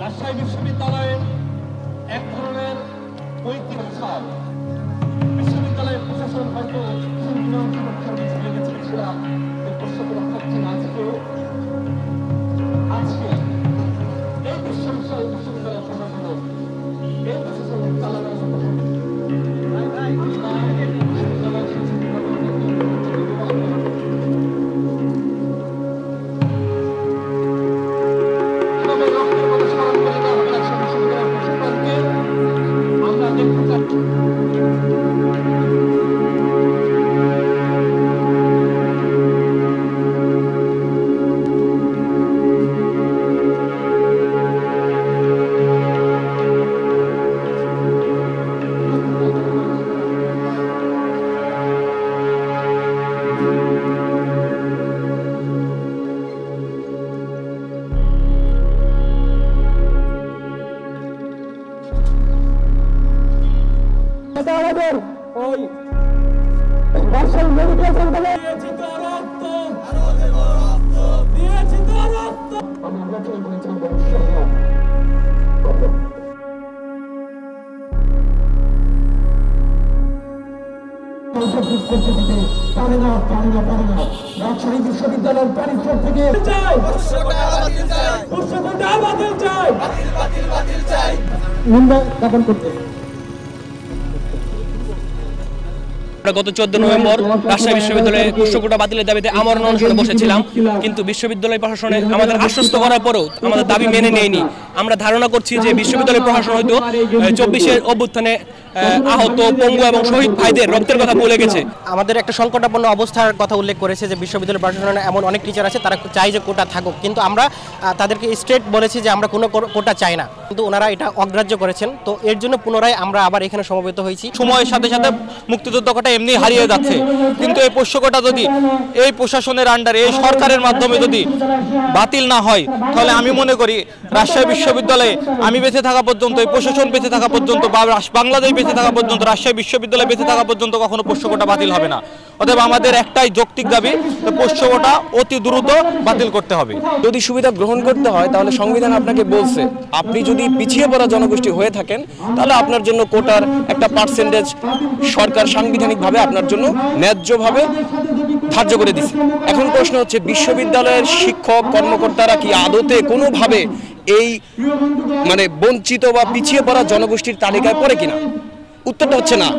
রাজশাহী বিশ্ববিদ্যালয়ে এক ধরনের পৈতৃক ছাপ। বিশ্ববিদ্যালয়ের প্রশাসন হয়তো ভুলে গেছিলাম এই প্রশ্নগুলো হচ্ছেন আজকে এই বিশ্ববিদ্যালয় প্রশাসন এই প্রশাসন চালানোর আমাদের ওই রাজশাহী মেডিকেল সেন্টারে রাজশাহী বিশ্ববিদ্যালয়ের প্যারিসর থেকে নিন্দা জ্ঞাপন করতে গত 14 নভেম্বর রাজশাহী বিশ্ববিদ্যালয়ে পুষ্যকোটা বাতিলের দাবিতে আমরণ অনশনে বসেছিলাম, কিন্তু বিশ্ববিদ্যালয় প্রশাসনে আমাদের আশ্বস্ত করার পরেও আমাদের দাবি মেনে নেয়নি। আমরা ধারণা করছি যে বিশ্ববিদ্যালয় প্রশাসন হয়তো 24-এর অভ্যুত্থানে আহত, পঙ্গু এবং শহীদ ভাইদের রক্তের কথা ভুলে গেছে। আমাদের একটা সংকটাপন্ন অবস্থার কথা উল্লেখ করেছে যে বিশ্ববিদ্যালয় প্রশাসনে এমন অনেক টিচার আছে তারা চাই যে কোটা থাকুক, কিন্তু আমরা তাদেরকে স্ট্রেট বলেছি যে আমরা কোনো কোটা চাই না, কিন্তু ওনারা এটা অগ্রাহ্য করেছেন। তো এর জন্য পুনরায় আমরা আবার এখানে সমবেত হয়েছি। সময়ের সাথে সাথে মুক্তিযুদ্ধ কোটা এমনি হারিয়ে যাচ্ছে, কিন্তু এই পোষ্য কোটা যদি এই প্রশাসনের আন্ডারে এই সরকারের মাধ্যমে যদি বাতিল না হয়, তাহলে আমি মনে করি রাজশাহী বিশ্ববিদ্যালয়ে আমি বেঁচে থাকা পর্যন্ত, এই প্রশাসন বেঁচে থাকা পর্যন্ত বা বাংলাদেশ বেঁচে থাকা পর্যন্ত, রাজশাহী বিশ্ববিদ্যালয় বেঁচে থাকা পর্যন্ত কখনো পোষ্য কোটা বাতিল হবে না। অতএব আমাদের একটাই যৌক্তিক দাবি, পোষ্য কোটা অতি দ্রুত বাতিল করতে হবে। যদি সুবিধা গ্রহণ করতে হয় তাহলে সংবিধান আপনাকে বলছে আপনি যদি পিছিয়ে পড়া জনগোষ্ঠী হয়ে থাকেন তাহলে আপনার জন্য কোটার একটা পার্সেন্টেজ সরকার সাংবিধানিকভাবে আপনার জন্য ন্যায্যভাবে ধার্য করে দিছে। এখন প্রশ্ন হচ্ছে বিশ্ববিদ্যালয়ের শিক্ষক কর্মকর্তারা কি আদতে কোনোভাবে এই বঞ্চিত বা পিছিয়ে পড়া জনগোষ্ঠীর তালিকায় পড়ে কিনা? উত্তরটা হচ্ছে না।